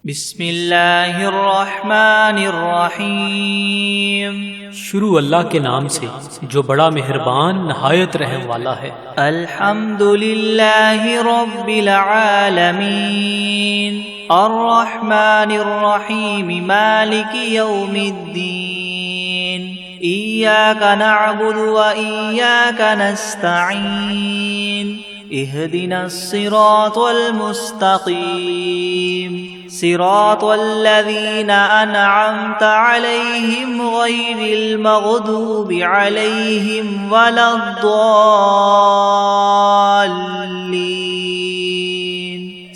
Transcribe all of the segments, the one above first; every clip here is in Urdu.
بسم اللہ الرحمن الرحیم۔ شروع اللہ کے نام سے جو بڑا مہربان نہایت رحم والا ہے۔ الحمد للہ رب العالمین الرحمن الرحیم مالک یوم الدین ایاک نعبد و ایاک نستعین اهدنا الصراط المستقيم صراط الذين أنعمت عليهم غير المغضوب عليهم ولا الضالين۔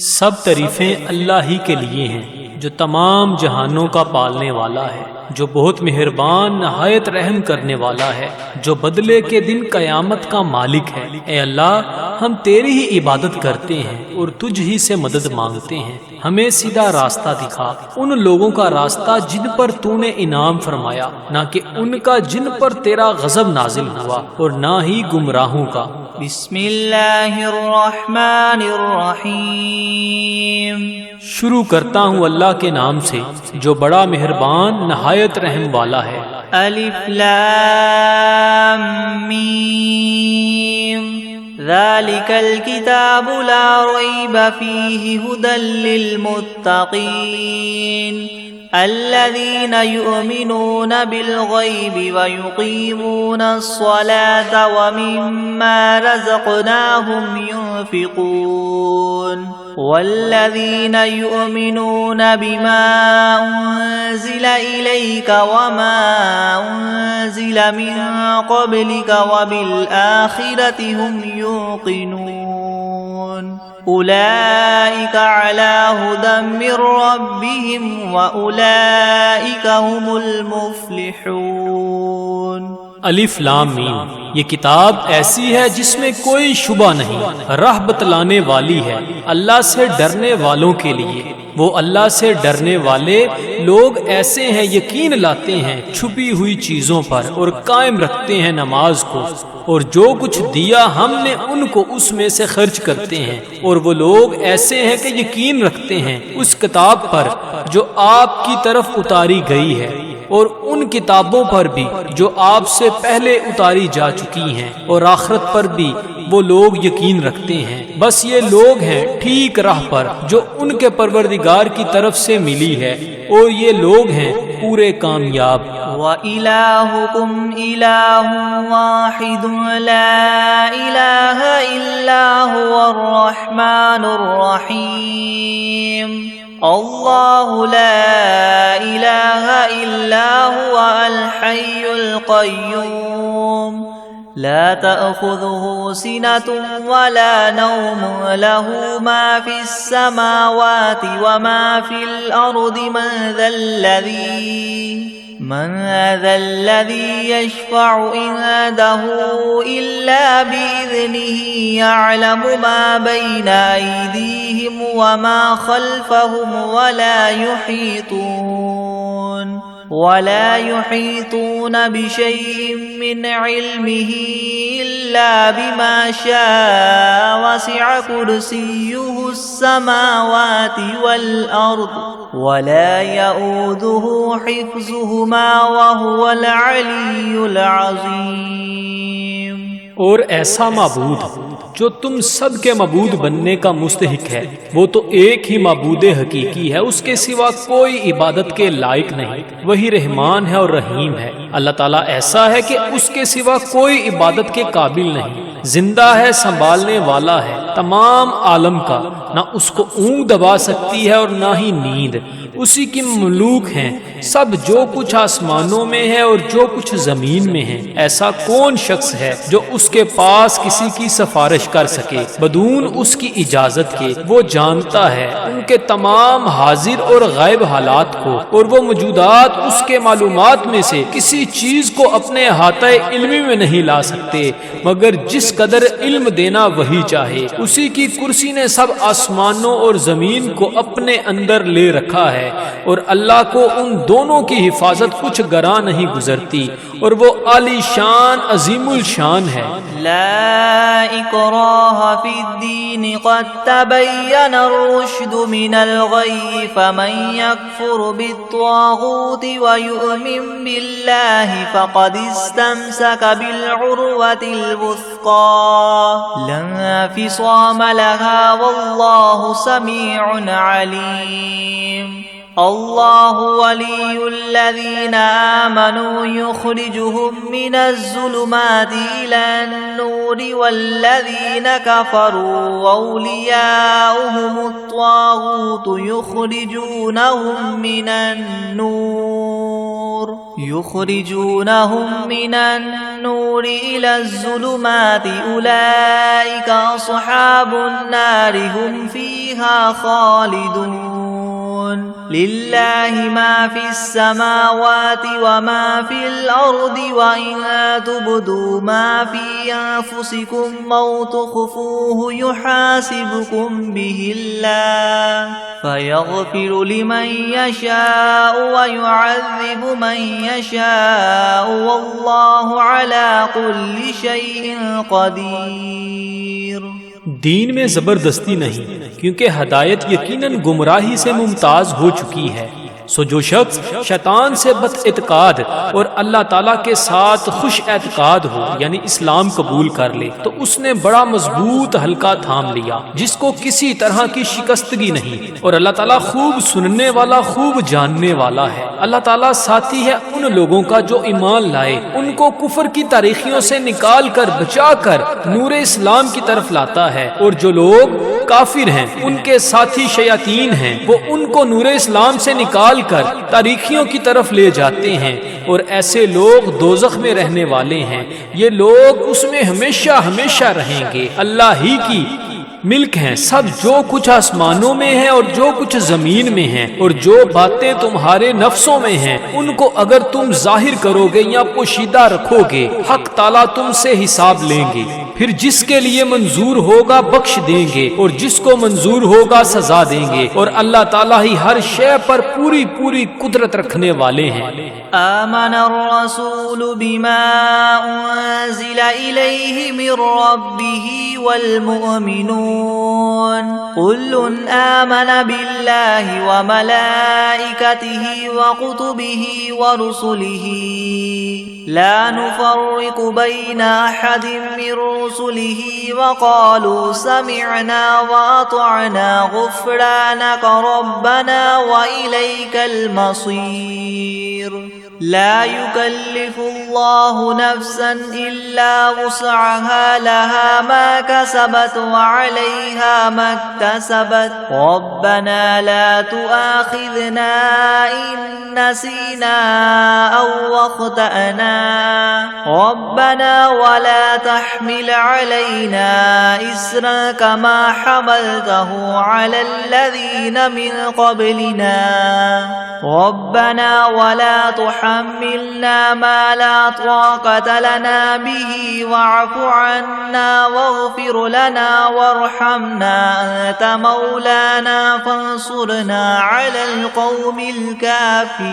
سب تعریفیں اللہ ہی کے لیے ہیں جو تمام جہانوں کا پالنے والا ہے، جو بہت مہربان نہایت رحم کرنے والا ہے، جو بدلے کے دن قیامت کا مالک ہے۔ اے اللہ، ہم تیری ہی عبادت کرتے ہیں اور تجھ ہی سے مدد مانگتے ہیں۔ ہمیں سیدھا راستہ دکھا، ان لوگوں کا راستہ جن پر تو نے انعام فرمایا، نہ کہ ان کا جن پر تیرا غضب نازل ہوا، اور نہ ہی گمراہوں کا۔ بسم اللہ الرحمن الرحیم۔ شروع کرتا ہوں اللہ کے نام سے جو بڑا مہربان نہایت رحم والا ہے۔ الف لام میم ذالک الکتاب لا ریب فیہ ھدی للمتقین الذین یؤمنون بالغیب ویقیمون الصلاة ومما رزقناہم ينفقون والذین یؤمنون بما انزل الیک وما انزل من قبلک وبالآخرة هم یوقنون اولئک علی ھدی من ربہم واولئک هم المفلحون۔ الف لام میم، یہ کتاب ایسی ہے جس میں کوئی شبہ نہیں، راہ بتلانے والی ہے اللہ سے ڈرنے والوں کے لیے۔ وہ اللہ سے ڈرنے والے لوگ ایسے ہیں یقین لاتے ہیں چھپی ہوئی چیزوں پر اور قائم رکھتے ہیں نماز کو، اور جو کچھ دیا ہم نے ان کو اس میں سے خرچ کرتے ہیں۔ اور وہ لوگ ایسے ہیں کہ یقین رکھتے ہیں اس کتاب پر جو آپ کی طرف اتاری گئی ہے، اور ان کتابوں پر بھی جو آپ سے پہلے اتاری جا چکی ہیں، اور آخرت پر بھی وہ لوگ یقین رکھتے ہیں۔ بس یہ لوگ ہیں ٹھیک راہ پر جو ان کے پروردگار کی طرف سے ملی ہے، اور یہ لوگ ہیں پورے کامیاب۔ وَإِلَٰهُكُمْ إِلَٰهٌ وَاحِدٌ لَا إِلَٰهَ إِلَّا هُوَ الرَّحْمَٰنُ الرَّحِيمُ اللہ لا الہ الا هو الحی القیوم لا تأخذه سنة ولا نوم له ما في السماوات وما في الأرض من ذا الذي يشفع عنده إلا بإذنه يعلم ما بين أيديهم وما خلفهم ولا يحيطون بشيء من علمه إلا بما شاء وسع كرسيه السماوات والأرض ولا يؤوده حفظهما وهو العلي العظيم۔ اور ایسا معبود جو تم سب کے معبود بننے کا مستحق ہے، وہ تو ایک ہی معبود حقیقی ہے، اس کے سوا کوئی عبادت کے لائق نہیں۔ وہی رحمان ہے اور رحیم ہے۔ اللہ تعالیٰ ایسا ہے کہ اس کے سوا کوئی عبادت کے قابل نہیں، زندہ ہے، سنبھالنے والا ہے تمام عالم کا، نہ اس کو اونگ دبا سکتی ہے اور نہ ہی نیند۔ اسی کی مملوک ہیں سب، جو کچھ آسمانوں میں ہے اور جو کچھ زمین میں ہے۔ ایسا کون شخص ہے جو اس کے پاس کسی کی سفارش کر سکے بدون اس کی اجازت کے؟ وہ جانتا ہے ان کے تمام حاضر اور غائب حالات کو، اور وہ موجودات اس کے معلومات میں سے کسی چیز کو اپنے احاطہ علمی میں نہیں لا سکتے مگر جس قدر علم دینا وہی چاہے۔ اسی کی کرسی نے سب آسمانوں اور زمین کو اپنے اندر لے رکھا ہے، ہے، اور اللہ کو ان دونوں کی حفاظت کچھ گراں نہیں گزرتی، اور وہ عالی شان عظیم الشان ہے۔ لا اکراہ فی الدین قد تبین الرشد من الغی فمن یکفر بالطاغوت ویؤمن باللہ فقد استمسک بالعروة الوثقى لا انفصام لها واللہ سمیع علیم۔ اللہ ولی الذین آمنوا یخرجهم من الظلمات إلى النور والذین کفروا اولیاؤهم الطاغوت یخرجونهم من النور إلى الظلمات أولئك أصحاب النار هم فيها خالدون۔ للہ ما فی السماوات وما فی الارض وإن تبدوا ما فی انفسکم او تخفوه یحاسبکم به اللہ فیغفر لمن یشاء ویعذب من یشاء واللہ علی کل شیء قدیر۔ دین میں زبردستی نہیں، کیونکہ ہدایت یقیناً گمراہی سے ممتاز ہو چکی ہے۔ سو جو شخص شیطان سے بد اعتقاد اور اللہ تعالیٰ کے ساتھ خوش اعتقاد ہو، یعنی اسلام قبول کر لے، تو اس نے بڑا مضبوط حلقہ تھام لیا جس کو کسی طرح کی شکستگی نہیں، اور اللہ تعالیٰ خوب سننے والا، خوب جاننے والا ہے۔ اللہ تعالیٰ ساتھی ہے ان لوگوں کا جو ایمان لائے، ان کو کفر کی تاریخیوں سے نکال کر بچا کر نور اسلام کی طرف لاتا ہے، اور جو لوگ کافر ہیں ان کے ساتھی شیاطین ہیں، وہ ان کو نور اسلام سے نکال کر تاریخیوں کی طرف لے جاتے ہیں، اور ایسے لوگ دوزخ میں رہنے والے ہیں، یہ لوگ اس میں ہمیشہ ہمیشہ رہیں گے۔ اللہ ہی کی ملک ہیں سب، جو کچھ آسمانوں میں ہے اور جو کچھ زمین میں ہے، اور جو باتیں تمہارے نفسوں میں ہیں ان کو اگر تم ظاہر کرو گے یا پوشیدہ رکھو گے، حق تعالیٰ تم سے حساب لیں گے، پھر جس کے لیے منظور ہوگا بخش دیں گے، اور جس کو منظور ہوگا سزا دیں گے، اور اللہ تعالیٰ ہی ہر شے پر پوری پوری قدرت رکھنے والے ہیں۔ آمن الرسول بما انزل الیہ من ربہ والمؤمنون كل آمن باللہ وملائکتہ وکتبہ ورسلہ لا نفرق بین احد من رسلہ وقالوا سمعنا واطعنا غفرانک ربنا وإلیک المصیر۔ لا يكلف الله نفسا إلا وسعها لها ما كسبت وعليها ما اكتسبت ربنا لا تؤاخذنا إن نسينا أو أخطأنا ربنا ولا تحمل علينا إسرا كما حملته على الذين من قبلنا ربنا ولا تحملنا ما لا طاقة لنا به واعف عنا واغفر لنا وارحمنا أنت مولانا فانصرنا على القوم الكافرين۔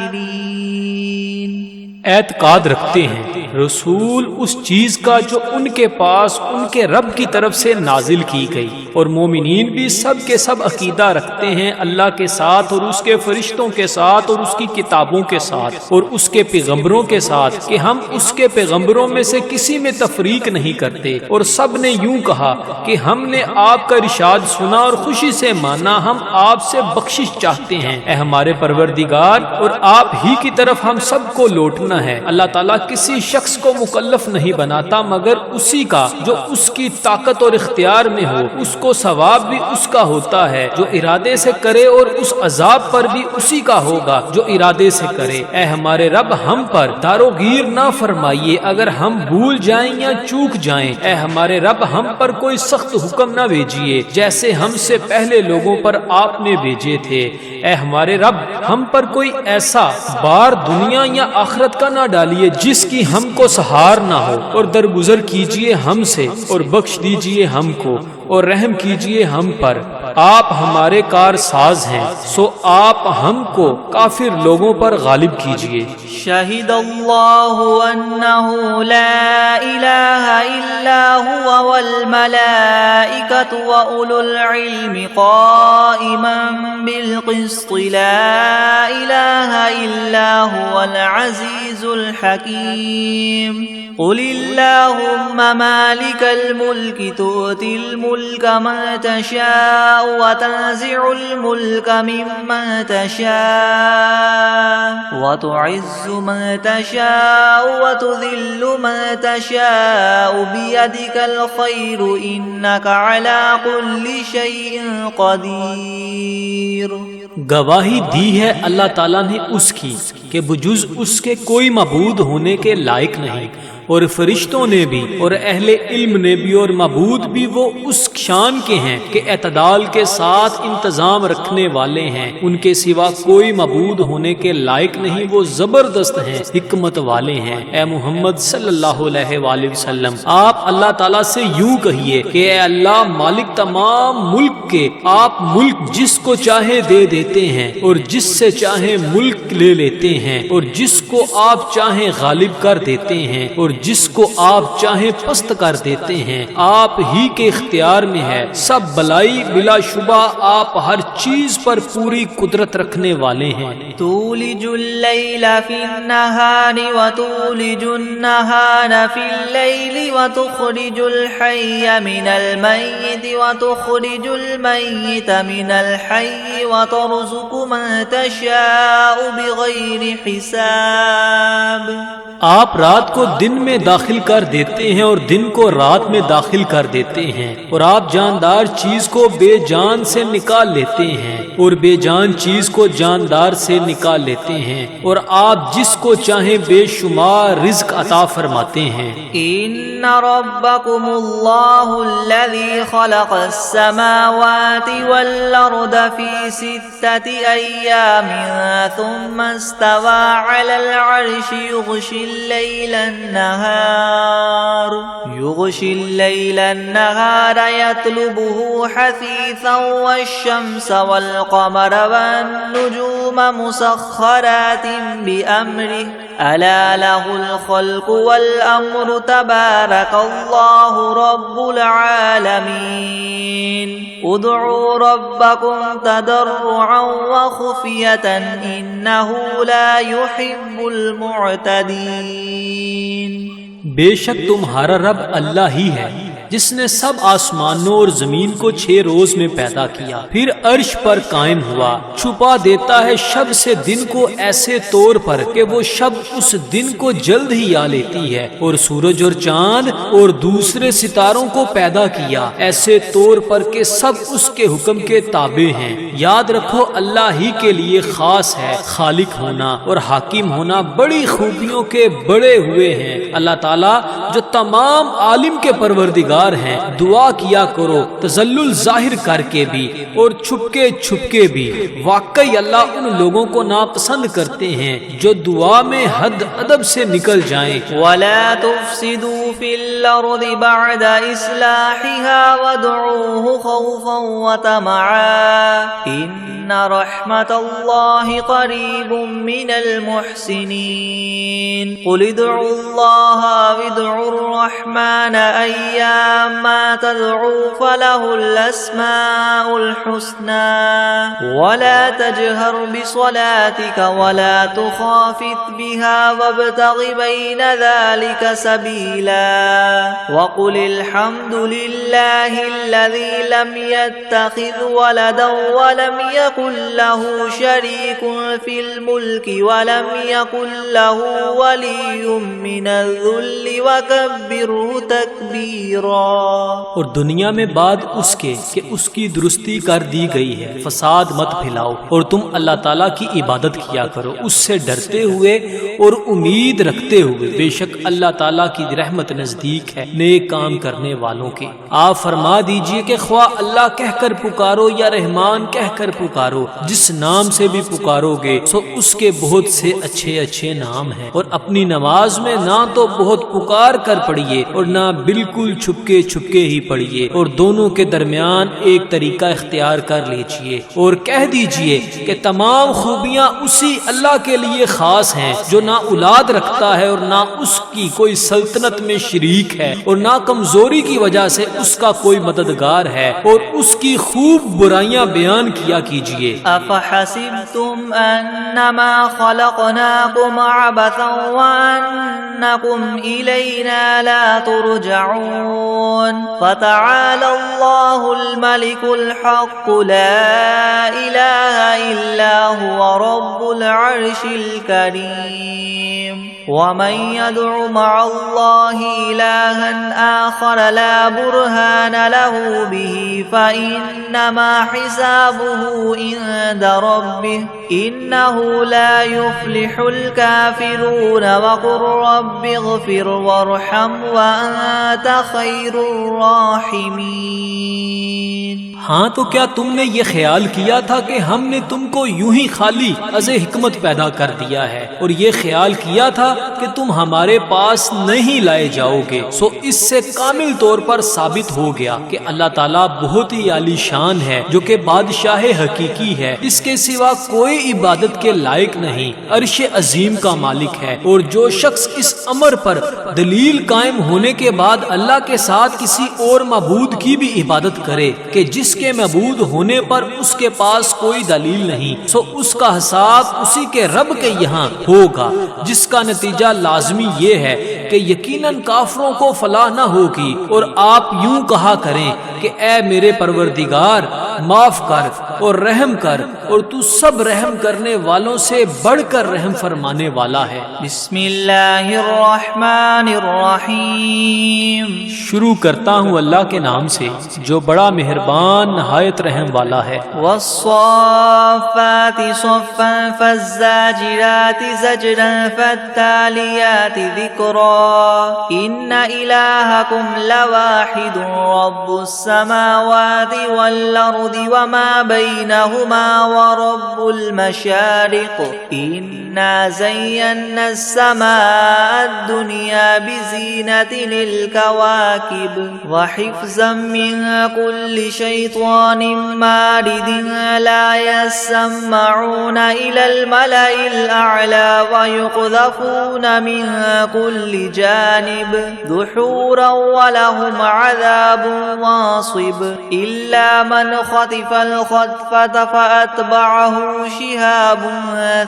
اعتقاد رکھتے ہیں رسول اس چیز کا جو ان کے پاس ان کے رب کی طرف سے نازل کی گئی، اور مومنین بھی سب کے سب عقیدہ رکھتے ہیں اللہ کے ساتھ اور اس کے فرشتوں کے ساتھ اور اس کی کتابوں کے ساتھ اور اس کے پیغمبروں کے ساتھ کہ ہم اس کے پیغمبروں میں سے کسی میں تفریق نہیں کرتے، اور سب نے یوں کہا کہ ہم نے آپ کا ارشاد سنا اور خوشی سے مانا، ہم آپ سے بخشش چاہتے ہیں اے ہمارے پروردگار، اور آپ ہی کی طرف ہم سب کو لوٹنا ہے۔ اللہ تعالیٰ کسی شخص کو مکلف نہیں بناتا مگر اسی کا جو اس کی طاقت اور اختیار میں ہو، اس کو ثواب بھی اس کا ہوتا ہے جو ارادے سے کرے، اور اس عذاب پر بھی اسی کا ہوگا جو ارادے سے کرے۔ اے ہمارے رب ہم پر داروگیر نہ فرمائیے اگر ہم بھول جائیں یا چوک جائیں، اے ہمارے رب ہم پر کوئی سخت حکم نہ بھیجیے جیسے ہم سے پہلے لوگوں پر آپ نے بھیجے تھے۔ اے ہمارے رب ہم پر کوئی ایسا بار دنیا یا آخرت کا نہ ڈالیے جس کی ہم کو سہار نہ ہو، اور درگزر کیجیے ہم سے اور بخش دیجیے ہم کو اور رحم کیجیے ہم پر۔ آپ ہمارے کار ساز ہیں، سو آپ ہم کو کافر لوگوں پر غالب کیجیے۔ شہد اللہ انہ لا الہ الا هو والملائکۃ واولو العلم قائما بالقسط لا الہ الا هو العزیز الحکیم۔ قل اللہم مالک الملک تؤتی الملک من تشاء وتنزع الملک ممن تشاء وتعز من تشاء وتذل من تشاء بيدك الخير إنك على كل شيء قدير۔ گواہی دی ہے اللہ تعالیٰ نے اس کی کہ بجز اس کے کوئی معبود ہونے کے لائق نہیں، اور فرشتوں نے بھی اور اہل علم نے بھی اور معبود بھی وہ اس شان کے ہیں کہ اعتدال کے ساتھ انتظام رکھنے والے ہیں، ان کے سوا کوئی معبود ہونے کے لائق نہیں، وہ زبردست ہیں، حکمت والے ہیں۔ اے محمد صلی اللہ علیہ وآلہ وسلم، آپ اللہ تعالیٰ سے یوں کہیے کہ اے اللہ مالک تمام ملک کے، آپ ملک جس کو چاہے دے دیتے ہیں اور جس سے چاہے ملک لے لیتے ہیں، اور جس کو آپ چاہیں غالب کر دیتے ہیں اور جس کو آپ چاہیں پست کر دیتے ہیں، آپ ہی کے اختیار میں ہے سب بلائی، بلا شبہ آپ ہر چیز پر پوری قدرت رکھنے والے ہیں۔ تولج اللیل فی النہار وتولج النہار فی اللیل وتخرج الحی من المیت وتخرج المیت من الحی وترزق من تشاء بغیر حساب۔ آپ رات کو دن میں داخل کر دیتے ہیں اور دن کو رات میں داخل کر دیتے ہیں، اور آپ جاندار چیز کو بے جان سے نکال لیتے ہیں اور بے جان چیز کو جاندار سے نکال لیتے ہیں، اور آپ جس کو چاہیں بے شمار رزق عطا فرماتے ہیں۔ ان ربکم اللہ الذی خلق السماوات والارض فی 6 ایام ثم استوى على العرش يغشي الليل النهار يطلبه حثيثا والشمس والقمر والنجوم مسخرات بأمره ألا له الخلق والأمر تبارك الله رب العالمين ادعوا ربكم تضرعا وخفية إنه لا يحب المعتدين۔ بے شک تمہارا رب اللہ ہی ہے جس نے سب آسمانوں اور زمین کو 6 روز میں پیدا کیا، پھر عرش پر قائم ہوا، چھپا دیتا ہے شب سے دن کو ایسے طور پر کہ وہ شب اس دن کو جلد ہی آ لیتی ہے، اور سورج اور چاند اور دوسرے ستاروں کو پیدا کیا ایسے طور پر کہ سب اس کے حکم کے تابع ہیں۔ یاد رکھو اللہ ہی کے لیے خاص ہے خالق ہونا اور حاکم ہونا، بڑی خوبیوں کے بڑے ہوئے ہیں اللہ تعالیٰ جو تمام عالم کے پروردگار ہیں۔ دعا کیا کرو تذلل ظاہر کر کے بھی اور چھپ کے بھی، واقعی اللہ ان لوگوں کو ناپسند کرتے ہیں جو دعا میں حد ادب سے نکل جائیں۔ وَلَا تُفْسِدُوا فِي الْأَرْضِ بَعْدَ إِصْلَاحِهَا وَادْعُوهُ خَوْفًا وَطَمَعًا إِنَّ رَحْمَتَ اللَّهِ قَرِيبٌ مِّنَ الْمُحْسِنِينَ قُلِ ادْعُوا اللَّهَ وَادْعُوا الرَّحْمَنَ أَيَّمَّا تَدْعُوا فَلَهُ الْأَسْمَاءُ الْحُسْنَى وَلَا تَجْهَرْ بِصَلَاتِكَ وَلَا تُخَافِتْ بِهَا وَابْتَغِ بَيْنَ ذَلِكَ سَبِيلًا وَقُلِ الْحَمْدُ لِلَّهِ الَّذِي لَمْ يَتَّخِذْ وَلَدًا وَلَمْ يَكُنْ لَهُ شَرِيكٌ فِي الْمُلْكِ وَلَمْ يَكُنْ لَهُ وَلِيٌّ مِّنَ الذُّلِّ وَكَبِّرْهُ تَكْبِيرًا۔ اور دنیا میں بعد اس کے کہ اس کی درستی کر دی گئی ہے، فساد مت پھیلاؤ، اور تم اللہ تعالیٰ کی عبادت کیا کرو اس سے ڈرتے ہوئے اور امید رکھتے ہوئے، بے شک اللہ تعالیٰ کی رحمت نزدیک ہے نیک کام کرنے والوں کے۔ آپ فرما دیجئے کہ خواہ اللہ کہہ کر پکارو یا رحمان کہہ کر پکارو، جس نام سے بھی پکارو گے سو اس کے بہت سے اچھے اچھے نام ہیں، اور اپنی نماز میں نہ تو بہت پکار کر پڑھیے اور نہ بالکل چھپ چھپکے چھپکے ہی پڑھیے اور دونوں کے درمیان ایک طریقہ اختیار کر لیجئے اور کہہ دیجئے کہ تمام خوبیاں اسی اللہ کے لیے خاص ہیں جو نہ اولاد رکھتا ہے اور نہ اس کی کوئی سلطنت میں شریک ہے اور نہ کمزوری کی وجہ سے اس کا کوئی مددگار ہے، اور اس کی خوب برائیاں بیان کیا کیجئے۔ افحسبتم انما خلقناكم عبثا وانکم الینا لا ترجعون فتعالى الله الملك الحق لا اله الا هو رب العرش الكريم ومن يدع مع الله إلها آخر لا برهان له به فإنما حسابه عند ربه إنه لا يفلح الكافرون وقل رب اغفر وارحم وأنت خير الراحمين۔ ہاں تو کیا تم نے یہ خیال کیا تھا کہ ہم نے تم کو یوں ہی خالی از حکمت پیدا کر دیا ہے اور یہ خیال کیا تھا کہ تم ہمارے پاس نہیں لائے جاؤ گے؟ سو اس سے کامل طور پر ثابت ہو گیا کہ اللہ تعالیٰ بہت ہی عالی شان ہے، جو کہ بادشاہ حقیقی ہے، اس کے سوا کوئی عبادت کے لائق نہیں، عرش عظیم کا مالک ہے۔ اور جو شخص اس امر پر دلیل قائم ہونے کے بعد اللہ کے ساتھ کسی اور معبود کی بھی عبادت کرے کہ جس کے معبود ہونے پر اس کے پاس کوئی دلیل نہیں، سو اس کا حساب اسی کے رب کے یہاں ہوگا، جس کا نتیجہ لازمی یہ ہے کہ یقیناً کافروں کو فلاح نہ ہوگی۔ اور آپ یوں کہا کریں کہ اے میرے پروردگار معاف کر اور رحم کر، اور تو سب رحم کرنے والوں سے بڑھ کر رحم فرمانے والا ہے۔ بسم اللہ الرحمن الرحیم۔ شروع کرتا ہوں اللہ کے نام سے جو بڑا مہربان نہایت رحم والا ہے۔ والصافات صفا فالزاجرات زجرا فالتاليات ذكرا إن إلهكم لواحد رب السماوات والأرض وما بينهما ورب المشارق إنا زينا السماء الدنيا بزينة للكواكب وحفظا من كل شيطان مارد لا يسمعون إلى الملأ الأعلى ويقذفون من كل جانب دحورا ولهم عذاب واصب إلا من خطف الخطفة فأتبعه شهاب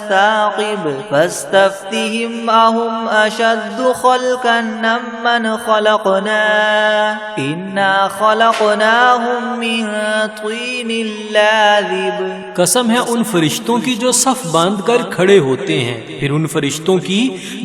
ثاقب فاستفتهم أهم أشد خلقا ممن خلقنا إنا خلقناهم من طين لازب۔ قسم ہے ان فرشتوں کی جو صف باندھ کر کھڑے ہوتے ہیں، پھر ان فرشتوں کی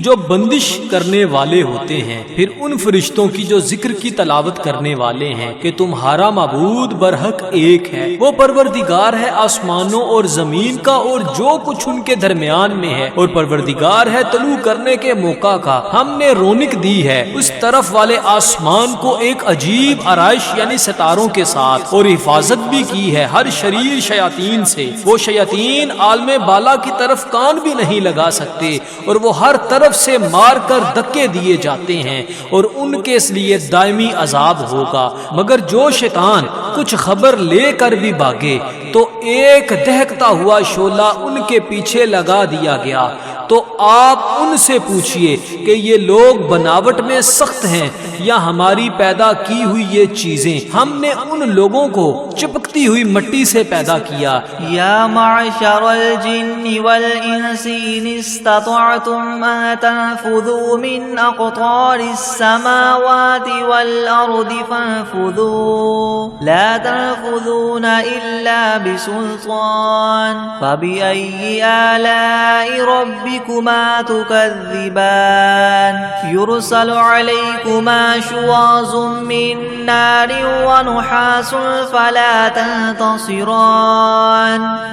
جو بندش کرنے والے ہوتے ہیں، پھر ان فرشتوں کی جو ذکر کی تلاوت کرنے والے ہیں کہ تمہارا معبود برحق ایک ہے، وہ پروردگار ہے آسمانوں اور زمین کا اور جو کچھ ان کے درمیان میں ہے، اور پروردگار ہے طلوع کرنے کے موقع کا۔ ہم نے رونق دی ہے اس طرف والے آسمان کو ایک عجیب آرائش یعنی ستاروں کے ساتھ، اور حفاظت بھی کی ہے ہر شریر شیاطین سے۔ وہ شیاطین عالم بالا کی طرف کان بھی نہیں لگا سکتے، اور وہ ہر طرف سے مار کر دھکے دیے جاتے ہیں، اور ان کے اس لیے دائمی عذاب ہوگا۔ مگر جو شیطان کچھ خبر لے کر بھی بھاگے تو ایک دہکتا ہوا شعلہ ان کے پیچھے لگا دیا گیا۔ تو آپ ان سے پوچھئے کہ یہ لوگ بناوٹ میں سخت ہیں یا ہماری پیدا کی ہوئی یہ چیزیں؟ ہم نے ان لوگوں کو چپکتی ہوئی مٹی سے پیدا کیا۔ یا معشر الجن والانس ان استطعتم ان تنفذوا من اقطار السماوات والارض فانفذوا لا تنفذون الا بسلطان فبأي آلاء ربكما تكذبان يرسل عليكما شواظ من نار ونحاس فلا تنتصران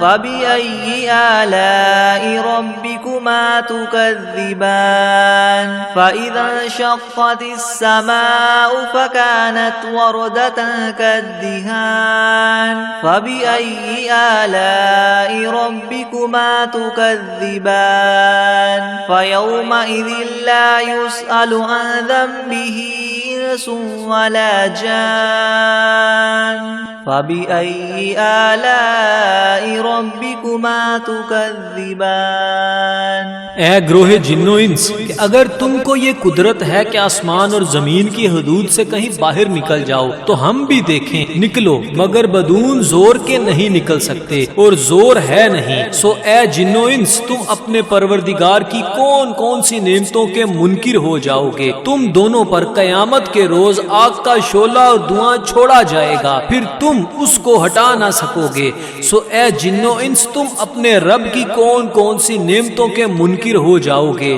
فبأي آلاء ربكما تكذبان فإذا انشقت السماء فكانت وردة كالدهان فبأي آلاء ربكما تكذبان فيومئذ لا يسأل عن ذنبه إنس ولا جان فبأي آلاء ربكما تكذبان۔ اے گروہ جن و انس، کہ اگر تم کو یہ قدرت ہے کہ آسمان اور زمین کی حدود سے کہیں باہر نکل جاؤ تو ہم بھی دیکھیں، نکلو، مگر بدون زور کے نہیں نکل سکتے اور زور ہے نہیں۔ سو اے جن و انس، تم اپنے پروردگار کی کون کون سی نعمتوں کے منکر ہو جاؤ گے؟ تم دونوں پر قیامت کے روز آگ کا شعلہ اور دھواں چھوڑا جائے گا، پھر تم اس کو ہٹا نہ سکو گے۔ سو اے جن و انس، تم اپنے رب کی کون کون سی نعمتوں کے منکر ہو جاؤ گے؟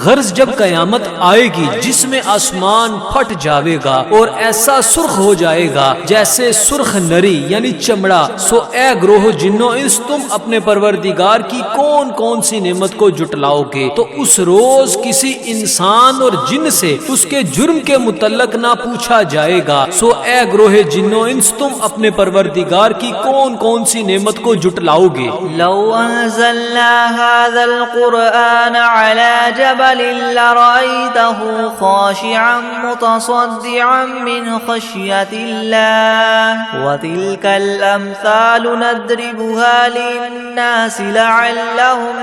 غرض جب قیامت آئے گی جس میں آسمان پھٹ جاوے گا اور ایسا سرخ ہو جائے گا جیسے سرخ نری یعنی چمڑا، سو اے گروہ جن و انس، تم اپنے پروردگار کی کون کون سی نعمت کو جٹلاؤ گے؟ تو اس روز کسی انسان اور جن سے اس کے جرم کے متعلق نہ پوچھا جائے گا۔ سو اے گروہ جن و انس، تم اپنے پروردگار کی کون کون سی نعمت کو جٹلاؤ گے؟ لو انزلنا هذا القرآن على جبل لرأيته خاشعا متصدعا من خشية الله وتلك الأمثال نضربها للناس لعلهم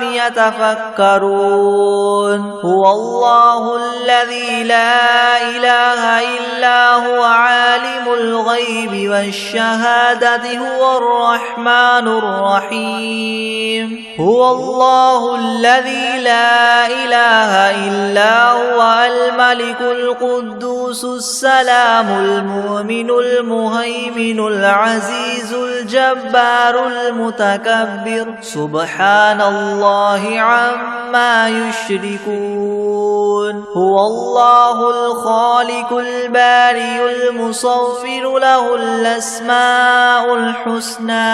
يتفكرون هو الله الذي لا إله إلا هو عالم الغيب والشهادة هو الرحمن الرحيم هو الله الذي لا إله إلا هو الملك القدوس السلام المؤمن المهيمن العزيز الجبار المتكبر سبحان الله عما يشركون هو الله الخالق البارئ المصور له الأسماء الحسنى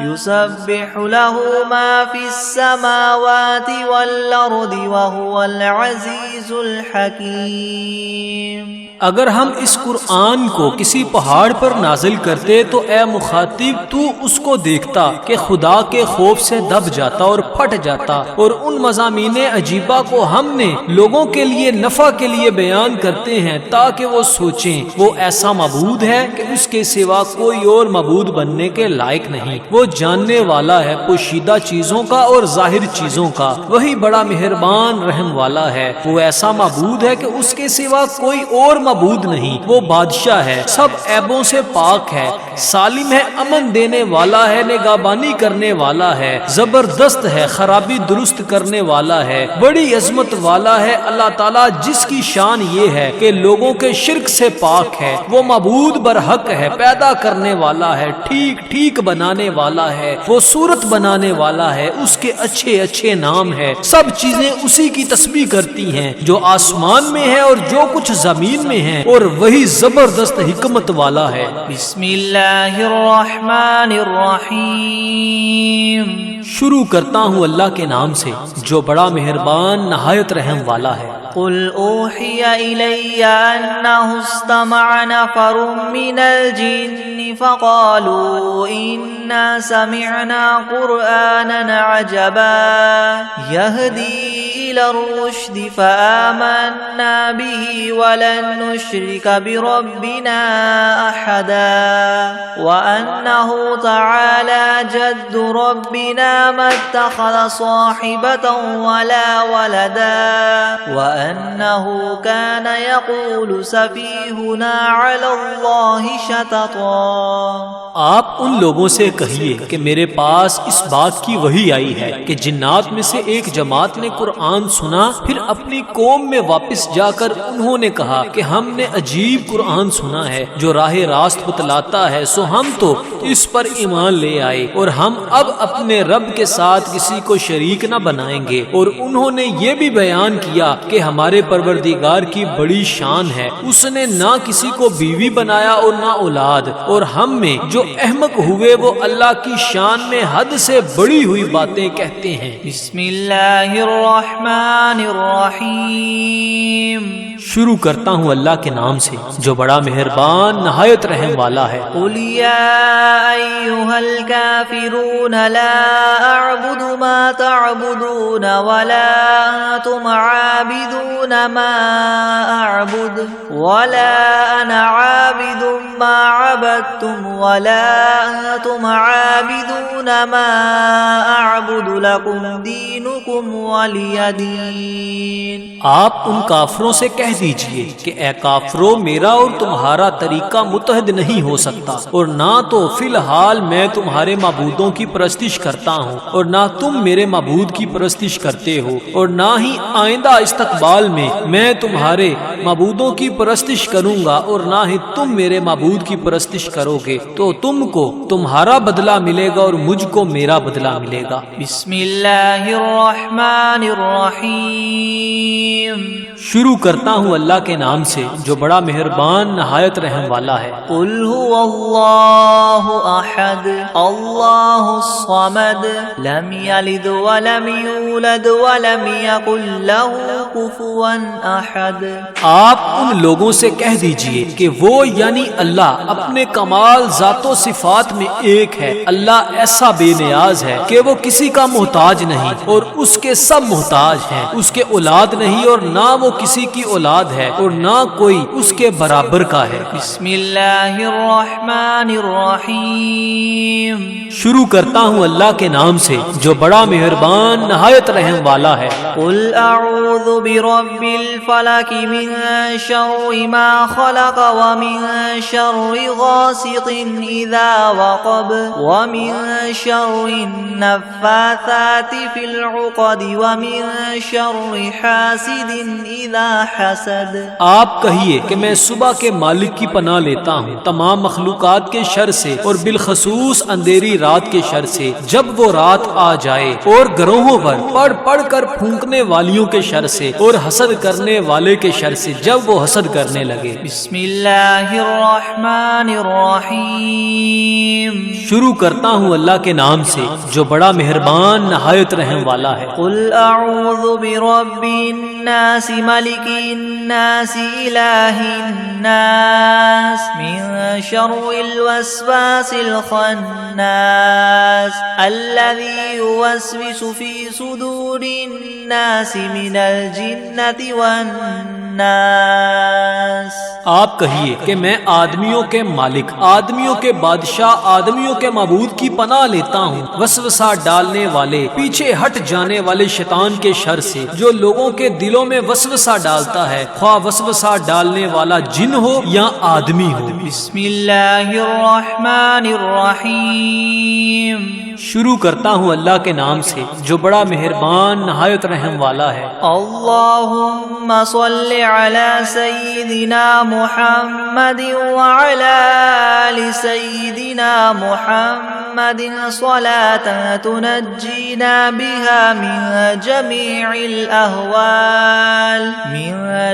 يسبح له ما في السماوات والأرض وهو العزيز الحكيم۔ اگر ہم اس قرآن کو کسی پہاڑ پر نازل کرتے تو اے مخاطب تو اس کو دیکھتا کہ خدا کے خوف سے دب جاتا اور پھٹ جاتا، اور ان مضامین عجیبہ کو ہم نے لوگوں کے لیے نفع کے لیے بیان کرتے ہیں تاکہ وہ سوچیں۔ وہ ایسا معبود ہے کہ اس کے سوا کوئی اور معبود بننے کے لائق نہیں۔ وہ جاننے والا ہے پوشیدہ چیزوں کا اور ظاہر چیزوں کا، وہی بڑا مہربان رحم والا ہے۔ وہ ایسا معبود ہے کہ اس کے سوا کوئی اور معبود نہیں۔ وہ بادشاہ ہے، سب عیبوں سے پاک ہے، سالم ہے، امن دینے والا ہے، نگہبانی کرنے والا ہے، زبردست ہے، خرابی درست کرنے والا ہے، بڑی عظمت والا ہے۔ اللہ تعالیٰ جس کی شان یہ ہے کہ لوگوں کے شرک سے پاک ہے، وہ معبود برحق ہے، پیدا کرنے والا ہے، ٹھیک ٹھیک بنانے والا ہے، وہ صورت بنانے والا ہے، اس کے اچھے اچھے نام ہے۔ سب چیزیں اسی کی تسبیح کرتی ہیں جو آسمان میں ہے اور جو کچھ زمین میں ہے، اور وہی زبردست حکمت والا ہے۔ بسم اللہ الرحمن الرحیم۔ شروع کرتا ہوں اللہ کے نام سے جو بڑا مہربان نہایت رحم والا ہے۔ قل اوحی الی انہ استمع نفر من الجن فقالوا انا سمعنا قرآنا عجبا يهدي الى الرشد فآمنا به ولن نشرك بربنا احدا وانه تعالى جد ربنا ما اتخذ صاحبة ولا ولدا وأنه كان يقول سفيهنا على الله شططا۔ آپ ان لوگوں سے کہیے کہ میرے پاس اس بات کی وحی آئی ہے کہ جنات میں سے ایک جماعت نے قرآن سنا، پھر اپنی قوم میں واپس جا کر انہوں نے کہا کہ ہم نے عجیب قرآن سنا ہے جو راہ راست بتلاتا ہے، سو ہم تو اس پر ایمان لے آئے اور ہم اب اپنے رب کے ساتھ کسی کو شریک نہ بنائیں گے۔ اور انہوں نے یہ بھی بیان کیا کہ ہمارے پروردگار کی بڑی شان ہے، اس نے نہ کسی کو بیوی بنایا اور نہ اولاد، اور ہم میں جو احمق ہوئے وہ اللہ کی شان میں حد سے بڑی ہوئی باتیں کہتے ہیں۔ بسم اللہ الرحمن الرحمن الرحیم. شروع کرتا ہوں اللہ کے نام سے جو بڑا مہربان نہایت رحم والا ہے. قل یا ایھا الکافرون لا اعبد ما تعبدون ولا انتم عابدون ما اعبد ولا انا عابد ما عبدتم ولا انتم عابدون ما اعبد لكم دینکم ولی دین. آپ ان کافروں سے کہہ دیجئے کہ اے کافرو میرا اور تمہارا طریقہ متحد نہیں ہو سکتا، اور نہ تو فی الحال میں تمہارے معبودوں کی پرستش کرتا ہوں اور نہ تم میرے معبود کی پرستش کرتے ہو، اور نہ ہی آئندہ استقبال میں تمہارے معبودوں کی پرستش کروں گا اور نہ ہی تم میرے معبود کی پرستش کرو گے. تو تم کو تمہارا بدلہ ملے گا اور مجھ کو میرا بدلہ ملے گا. بسم اللہ الرحمن الرحیم. شروع کرتا ہوں اللہ کے نام سے جو بڑا مہربان نہایت رحم والا ہے. قل هو اللہ احد اللہ الصمد لم یلد ولم یولد ولم یکن له کفوا احد. آپ ان لوگوں سے کہہ دیجئے کہ وہ یعنی اللہ اپنے کمال ذات و صفات میں ایک ہے. اللہ ایسا بے نیاز ہے کہ وہ کسی کا محتاج نہیں اور اس کے سب محتاج ہیں. اس کے اولاد نہیں اور نہ وہ کسی کی اولاد ہے اور نہ کوئی اس کے برابر کا ہے. بسم اللہ الرحمن الرحیم. شروع کرتا ہوں اللہ کے نام سے جو بڑا مہربان نہایت رحم والا ہے. قل اعوذ برب الفلق من شر ما خلق ومن شر غاسق اذا وقب ومن شر النفاثات في العقد ومن شر حاسد اذا حسد. آپ کہیے کہ میں صبح کے مالک کی پناہ لیتا ہوں تمام مخلوقات کے شر سے اور بالخصوص اندھیری رات کے شر سے جب وہ رات آ جائے، اور گروہوں پر پڑھ پڑھ کر پھونکنے والیوں کے شر سے اور حسد کرنے والے کے شر سے جب وہ حسد کرنے لگے. بسم اللہ الرحمن الرحیم. شروع کرتا ہوں اللہ کے نام سے جو بڑا مہربان نہایت رحم والا ہے. قل اعوذ برب الناس ملک الناس الہ الناس من شر الوسواس الخناس الذي يوسوس في صدور الناس من الجنة والناس. آپ کہیے کہ میں آدمیوں کے مالک، آدمیوں کے بادشاہ، آدمیوں کے معبود کی پناہ لیتا ہوں وسوسہ ڈالنے والے، پیچھے ہٹ جانے والے شیطان کے شر سے جو لوگوں کے دلوں میں وسوسہ ڈالتا ہے، خواہ وسوسہ ڈالنے والا جن ہو یا آدمی ہو. بسم اللہ الرحمن الرحیم. شروع کرتا ہوں اللہ کے نام سے جو بڑا مہربان نہایت رحم والا ہے. اللہم صل علی سیدنا محمد وعلی آل سیدنا محمد صلاة تنجینا بها من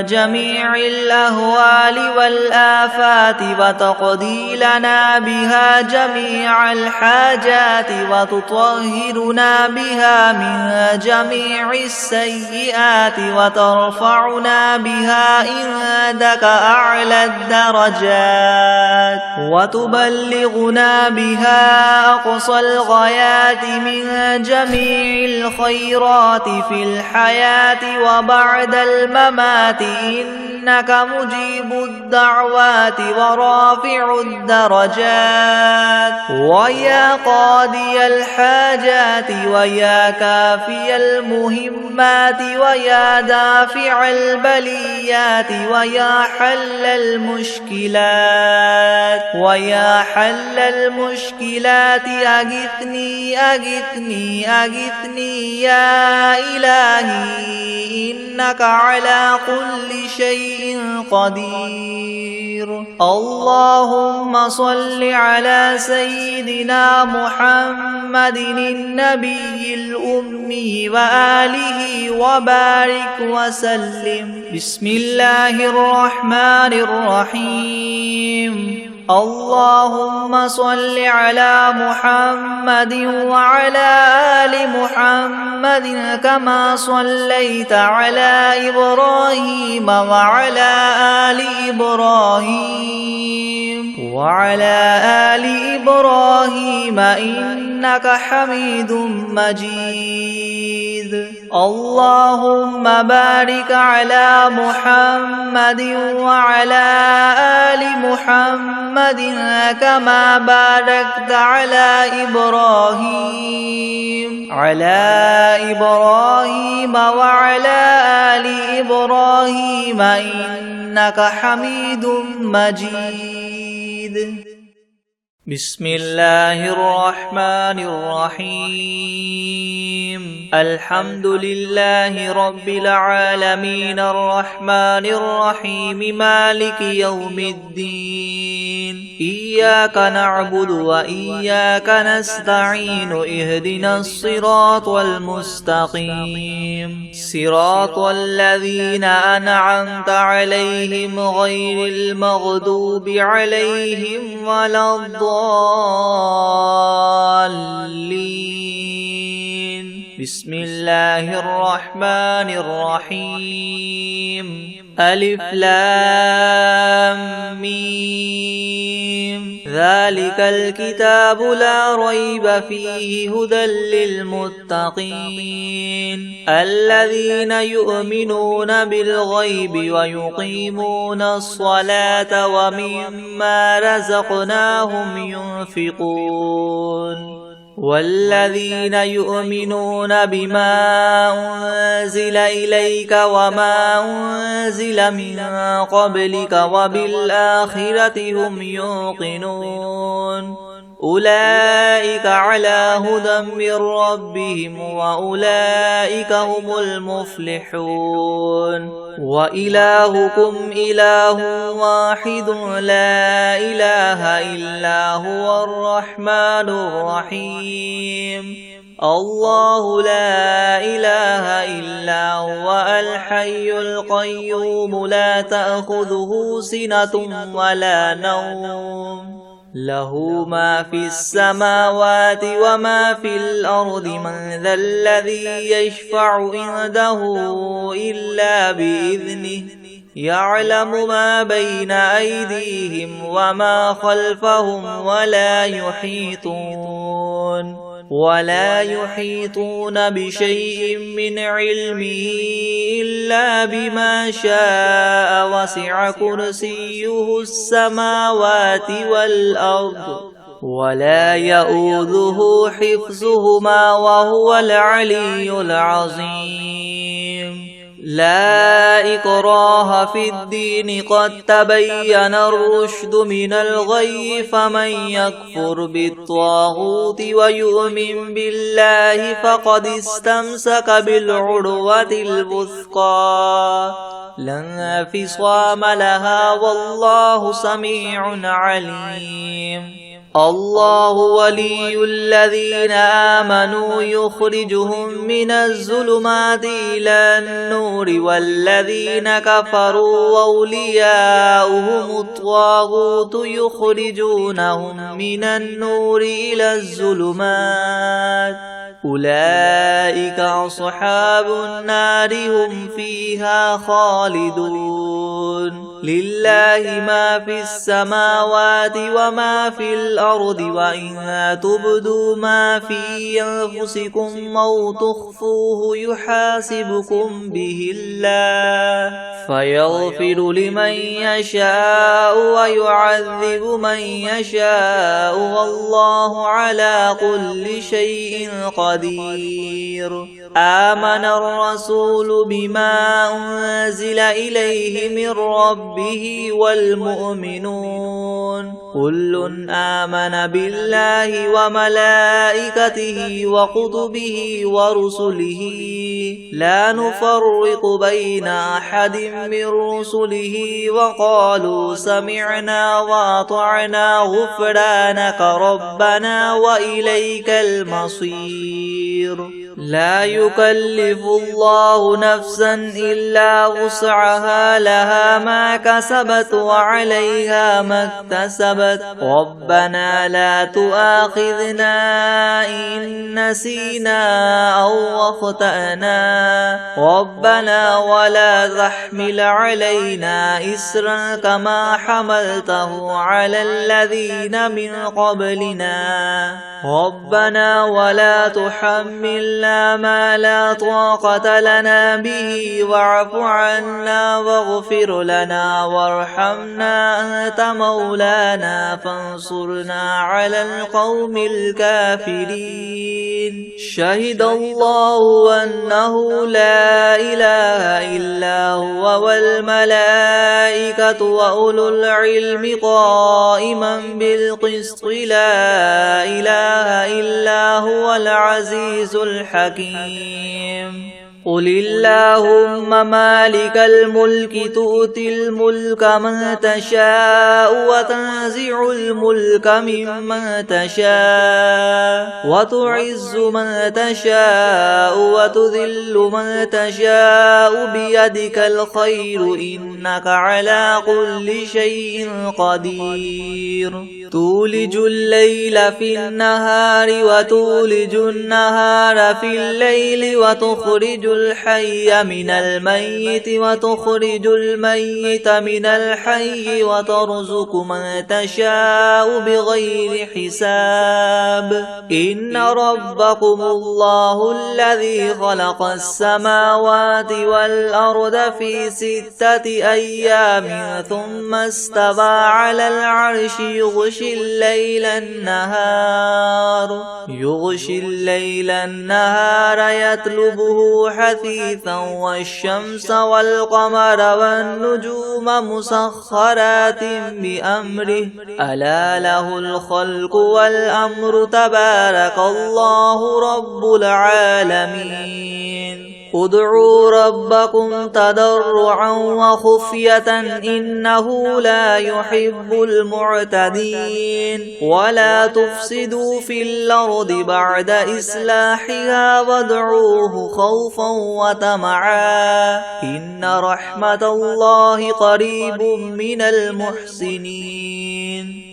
جمیع الأهوال والآفات وتقضی لنا بها جمیع الحاجات وتطهرنا بها من جميع السيئات وترفعنا بها عندك أعلى الدرجات وتبلغنا بها أقصى الغايات من جميع الخيرات في الحياة وبعد الممات إنك مجيب الدعوات ورافع الدرجات ويا قاضي الحاجات ويا كافي المهمات ويا دافع البليات ويا حل المشكلات أغثني أغثني أغثني يا إلهي إنك على كل شيء قدير. اللهم صل على سيدنا محمد النبي الأمي وآله وبارك وسلم. بسم الله الرحمن الرحيم. اللهم صل على محمد وعلى آل محمد كما صليت على إبراهيم وعلى آل إبراهيم إنك حميد مجيد. اللهم بارك على محمد وعلى آل محمد كما باركت على إبراهيم وعلى آل إبراهيم إنك حميد مجيد. بسم الله الرحمن الرحيم. الحمد لله رب العالمين الرحمن الرحيم مالك يوم الدين. إياك نعبد وإياك نستعين. اهدنا الصراط المستقيم صراط الذين أنعمت عليهم غير المغضوب عليهم ولا الضالين. بسم الله الرحمن الرحيم. ألف لام ميم. ذلك الكتاب لا ريب فيه هدى للمتقين الذين يؤمنون بالغيب ويقيمون الصلاة ومما رزقناهم ينفقون والذين يؤمنون بما أنزل إليك وما أنزل من قبلك وبالآخرة هم يوقنون أولئك على هدى من ربهم وأولئك هم المفلحون. وإلهكم إله واحد لا إله إلا هو الرحمن الرحيم. الله لا إله إلا هو الحي القيوم لا تأخذه سنة ولا نوم له ما في السماوات وما في الأرض. من ذا الذي يشفع عنده إلا بإذنه يعلم ما بين أيديهم وما خلفهم ولا يحيطون بشيء من علمه إلا بما شاء. وسع كرسيه السماوات والأرض ولا يؤوده حفظهما وهو العلي العظيم. لا إكراه في الدين قد تبين الرشد من الغي. فمن يكفر بالطاغوت ويؤمن بالله فقد استمسك بالعروة الوثقى لا انفصام لها والله سميع عليم. الله ولي الذين آمنوا يخرجهم من الظلمات إلى النور والذين كفروا أولياؤهم الطاغوت يخرجونهم من النور إلى الظلمات أولئك أصحاب النار هم فيها خالدون. لله ما في السماوات وما في الأرض وإن تبدوا ما في أنفسكم أو تخفوه يحاسبكم به الله فيغفر لمن يشاء ويعذب من يشاء والله على كل شيء قدير. آمن الرسول بما أنزل إليه من ربه والمؤمنون كل آمن بالله وملائكته وكتبه ورسله لا نفرق بين أحد من رسله وقالوا سمعنا وأطعنا غفرانك ربنا وإليك المصير. لا يكلف الله نفسا إلا وسعها لها ما كسبت وعليها ما اكتسبت ربنا لا تؤاخذنا إن نسينا أو أخطأنا ربنا ولا تحمل علينا إسرا كما حملته على الذين من قبلنا ربنا ولا تحملنا ما لا طاقة لنا به واعف عنا واغفر لنا وارحمنا أنت مولانا فانصرنا على القوم الكافرين شهد الله أنه لا إله إلا هو والملائكة وأولو العلم قائما بالقسط لا إله إلا هو العزيز الحكيم قل اللهم مالك الملك تؤتي الملك من تشاء وتنزع الملك ممن تشاء وتعز من تشاء وتذل من تشاء بيدك الخير إنك على كل شيء قدير تولج الليل في النهار وتولج النهار في الليل وتخرج الحي من الميت وتخرج الميت من الحي وترزق من تشاء بغير حساب إن ربكم الله الذي خلق السماوات والأرض في 6 أيام ثم استوى على العرش يغشي الليل النهار يطلبه حثيثا والشمس والقمر والنجوم مسخرات بأمره ألا له الخلق والأمر تبارك الله رب العالمين ادعوا ربكم تضرعا وخفية إنه لا يحب المعتدين ولا تفسدوا في الأرض بعد إصلاحها وادعوه خوفا وطمعا إن رحمة الله قريب من المحسنين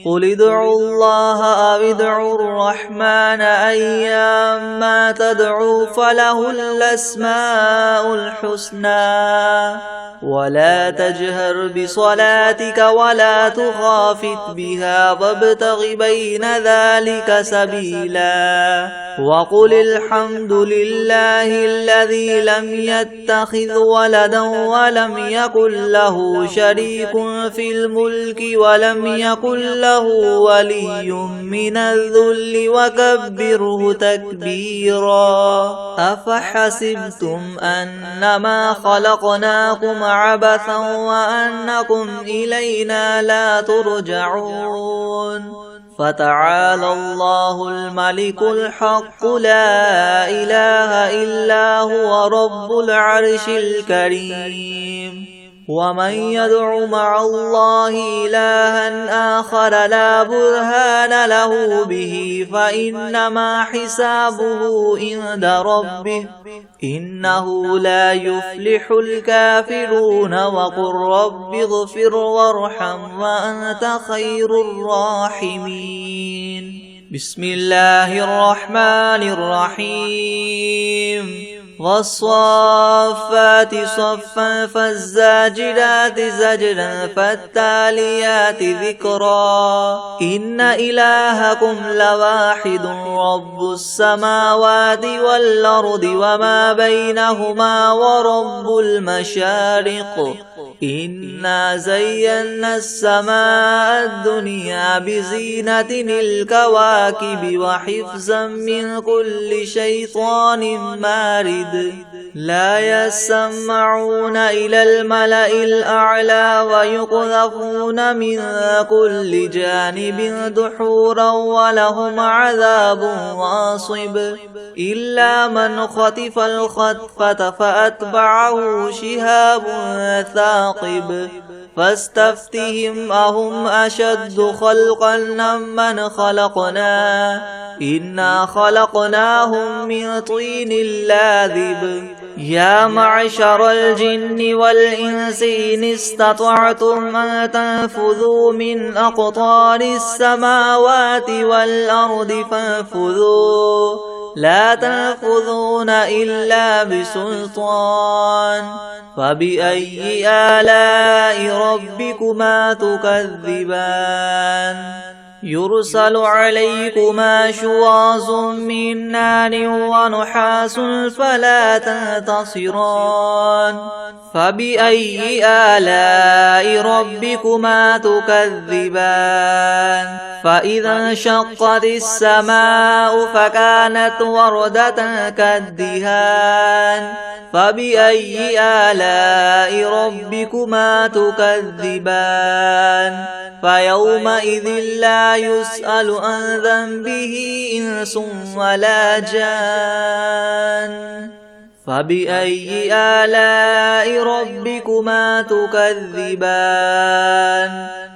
قل ادعوا الله أو ادعوا الرحمن أيما تدعوا فله الأسماء الحسنى ولا تجهر بصلاتك ولا تخافت بها وابتغ بين ذلك سبيلا وقل الحمد لله الذي لم يتخذ ولدا ولم يكن له شريك في الملك ولم يكن له ولي من الذل وكبره تكبيرا أفحسبتم أنما خلقناكم عبثا وأنكم إلينا لا ترجعون فتعالى الله الملك الحق لا إله إلا هو رب العرش الكريم ومن يدع مع الله إلها آخر لا برهان له به فإنما حسابه عند ربه إنه لا يفلح الكافرون وقل رب اغفر وارحم وأنت خير الراحمين بسم الله الرحمن الرحيم والصافات صفا فالزاجرات زجرا فالتاليات ذكرا إن إلهكم لواحد رب السماوات والأرض وما بينهما ورب المشارق إنا زينا السماء الدنيا بزينة الكواكب وحفظا من كل شيطان مارد لا يسمعون إلى الملأ الأعلى ويقذفون من كل جانب دحورا ولهم عذاب واصب إلا من خطف الخطفة فأتبعه شهاب ثاقب فاستفتهم أهم أشد خلقا ممن خلقنا إنا خلقناهم من طين لاذب يا معشر الجن والإنس إن استطعتم أن تنفذوا من أقطار السماوات والأرض فانفذوا لا تنفذون إلا بسلطان فبأي آلاء ربكما تكذبان يرسل عليكما شواظ من نار ونحاس فلا تنتصران فبأي آلاء ربكما تكذبان فإذا انشقت السماء فكانت وردة كالدهان فبأي آلاء ربكما تكذبان فيومئذ لا يسأل عن ذنبه إنس ولا جان فبأي آلاء ربكما تكذبان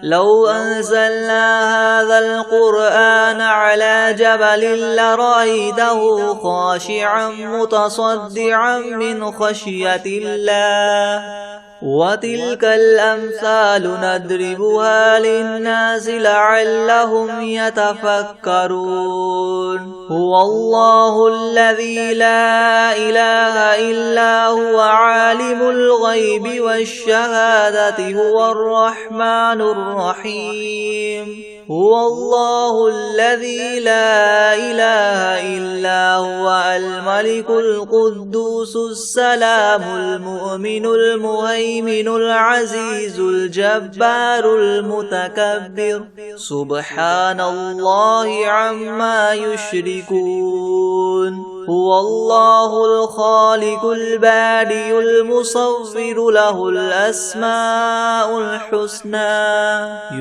لو أنزلنا هذا القرآن على جبل لرأيته خاشعا متصدعا من خشية الله وتلك الأمثال نضربها للناس لعلهم يتفكرون هو الله الذي لا إله إلا هو عالم الغيب والشهادة هو الرحمن الرحيم هو الله الذي لا إله إلا هو الملك القدوس السلام المؤمن المهيمن العزيز الجبار المتكبر سبحان الله عما يشركون هو الله الخالق البارئ المصور له الأسماء الحسنى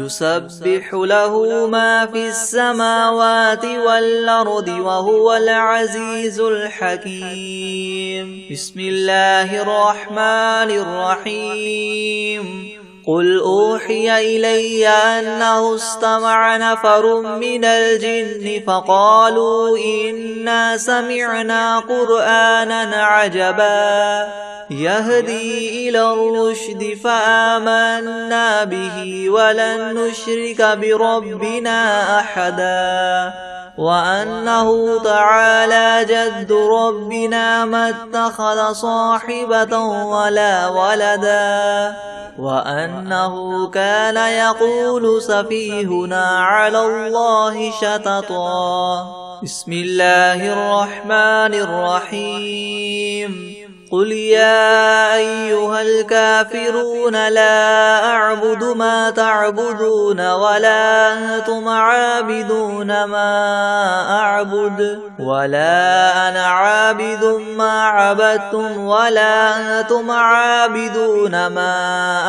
يسبح له ما في السماوات والأرض وهو العزيز الحكيم بسم الله الرحمن الرحيم قل أوحي إلي أنه استمع نفر من الجن فقالوا إنا سمعنا قرآنا عجبا يهدي إلى الرشد فآمنا به ولن نشرك بربنا أحدا وأنه تعالى جد ربنا ما اتخذ صاحبة ولا ولدا وأنه كان يقول سفيهنا على الله شططا بسم الله الرحمن الرحيم قل يا أيها الكافرون لا أعبد ما تعبدون ولا أنتم عابدون ما أعبد ولا أنا عابد ما عبدتم ولا أنتم عابدون ما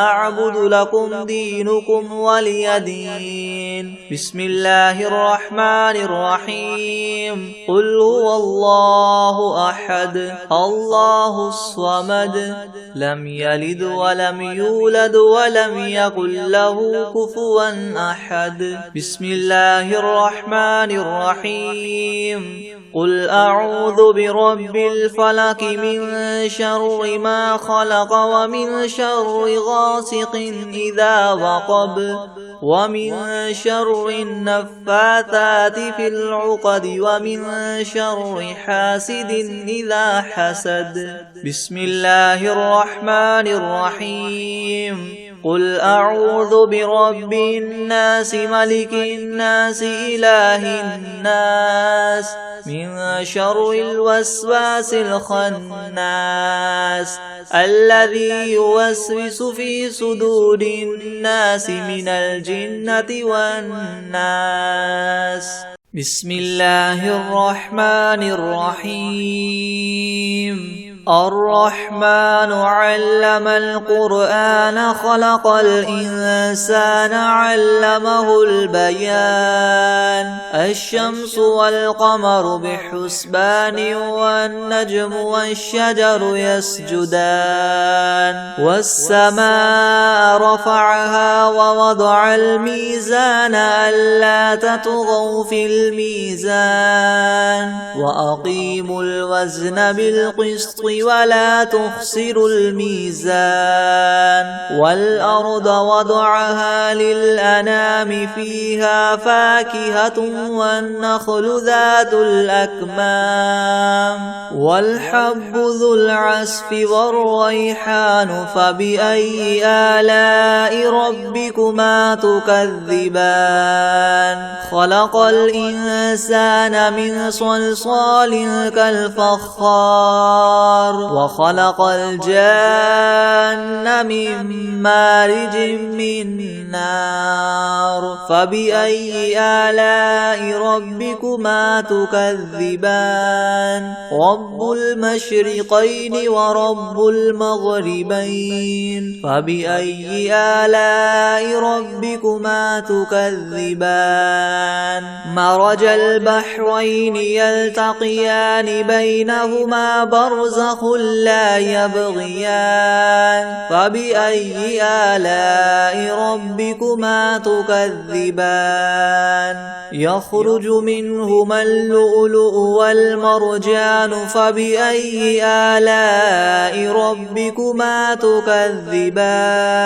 أعبد لكم دينكم ولي دين بسم الله الرحمن الرحيم قل هو الله أحد الله الصمد لم يلد ولم يولد ولم يكن له كفوا أحد بسم الله الرحمن الرحيم قل أعوذ برب الفلق من شر ما خلق ومن شر غاسق إذا وقب ومن شر النفاثات في العقد ومن شر حاسد إذا حسد بسم الله الرحمن الرحيم قل أعوذ برب الناس ملك الناس إله الناس من شر الوسواس الخناس الذي يوسوس في صدور الناس من الجنة والناس بسم الله الرحمن الرحيم الرحمن علم القرآن خلق الإنسان علمه البيان الشمس والقمر بحسبان والنجم والشجر يسجدان والسماء رفعها ووضع الميزان ألا تطغوا في الميزان وأقيموا الوزن بالقسط ولا تخسروا الميزان والأرض وضعها للأنام فيها فاكهة والنخل ذات الأكمام والحب ذو العصف والريحان فبأي آلاء ربكما تكذبان خلق الإنسان من صلصال كالفخار وخلق الجان من مارج من نار فبأي آلاء ربكما تكذبان رب المشرقين ورب المغربين فبأي آلاء ربكما تكذبان مرج البحرين يلتقيان بينهما برزخ لا يبغيان فبأي آلاء ربكما تكذبان يخرج منهما اللؤلؤ والمرجان فبأي آلاء ربكما تكذبان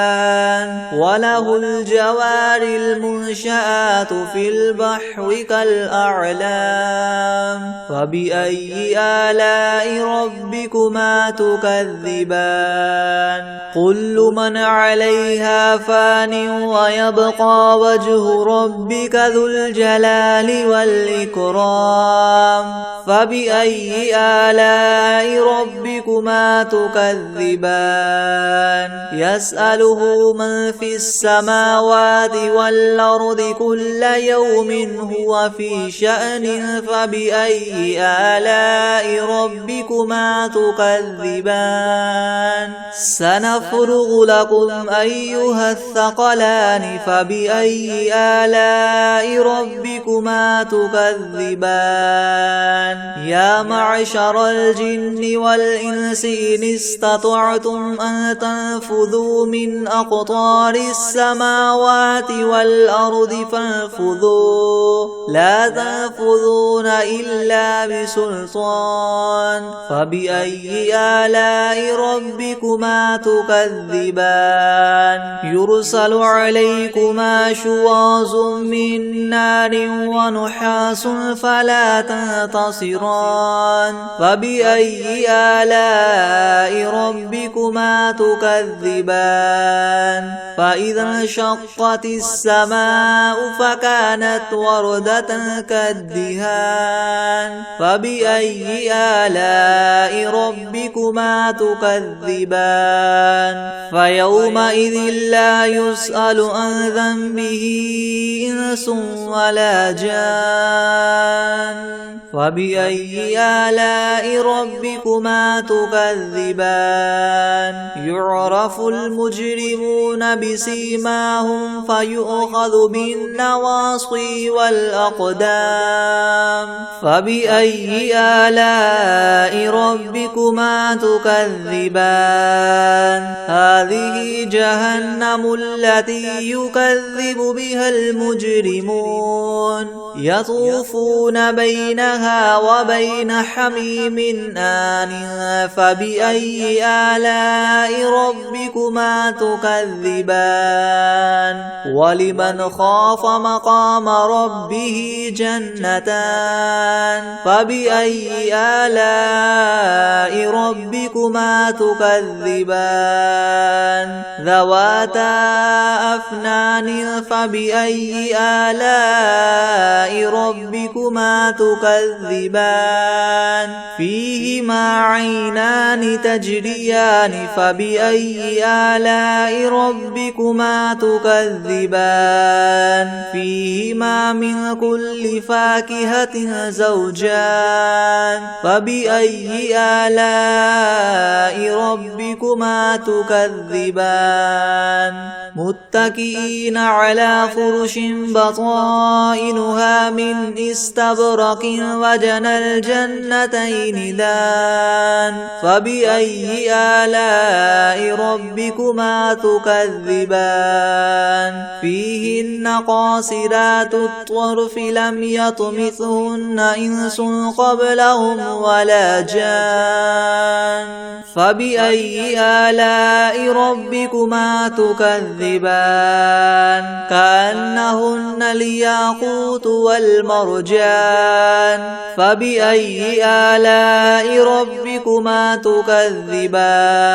وله الجوار المنشآت في البحر كالأعلام فبأي آلاء ربكما تكذبان كل من عليها فان ويبقى وجه ربك ذو الجلال والإكرام فبأي آلاء ربكما تكذبان يسأله من في السماوات والأرض كل يوم هو في شأن فبأي آلاء ربكما تكذبان سنفرغ لكم أيها الثقلان فبأي آلاء ربكما تكذبان يا معشر الجن والإنس إن استطعتم أن تنفذوا من أقطار السماوات والأرض فانفذوا لا تنفذون إلا بسلطان فبأي آلاء ربكما تكذبان يرسل عليكما شواظ من نار ونحاس فلا تنتصران فبأي آلاء ربكما تكذبان فإذا انشقت السماء فكانت وردة كالدهان فبأي آلاء ربكما تكذبان فيومئذ لا يسأل عن ذنبه إنس ولا جان فبأي آلاء ربكما تكذبان يعرف المجرمون بسيماهم فيؤخذ بالنواصي والأقدام فبأي آلاء ربكما تكذبان هذه جهنم التي يكذب بها المجرمون يطوفون بينها وبين حميم آن فبأي آلاء ربكما تكذبان ولمن خاف مقام ربه جنتان فبأي آلاء ربكما تكذبان ذواتا أفنان فبأي آلاء ربكما تكذبان فيهما عينان تجريان تكذبان فبأي آلاء ربكما تكذبان فيهما من كل فاكهة زوجان فبأي آلاء ربكما تكذبان متكئين على فرش بطائنها من استبرق وجنى الجنتين دان فبأي آلاء ربكما تكذبان فيهن قاصرات الطرف لم يطمثهن إنس قبلهم ولا جان فبأي آلاء ربكما تكذبان كأنهن الياقوت والمرجان فبأي آلاء ربكما تكذبان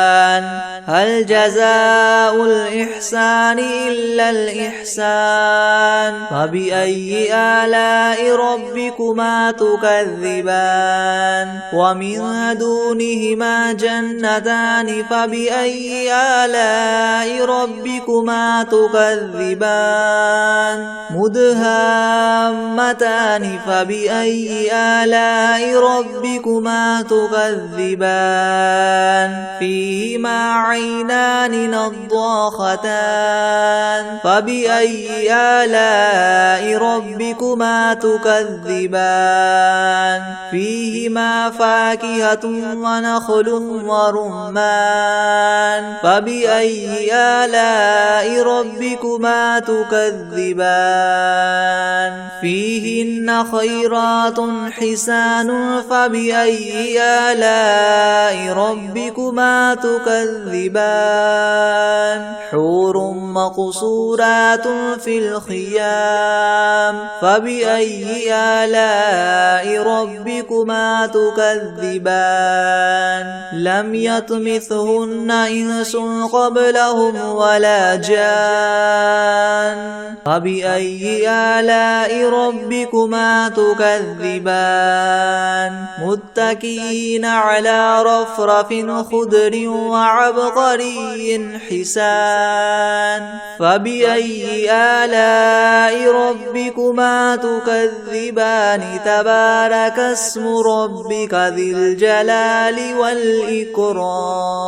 هل جزاء الإحسان إلا الإحسان فبأي آلاء ربكما تكذبان ومن دونهما جنتان فبأي آلاء ربكما تكذبان مدهامتان فبأي آلاء ربكما تكذبان فيهما عينان نضاختان فبأي آلاء ربكما تكذبان فيهما فاكهة ونخل ورمان فبأي آلاء ربكما تكذبان فيهن خيرات حسان فبأي آلاء ربكما تكذبان حور مقصورات في الخيام فبأي آلاء ربكما تكذبان لم يطمثهن إنس قبلهم ولا جان فبأي آلاء ربكما تكذبان متكئين على رفرف خضر وعبقري حسان فبأي آلاء ربكما تكذبان تبارك اسم ربك ذي الجلال والإكرام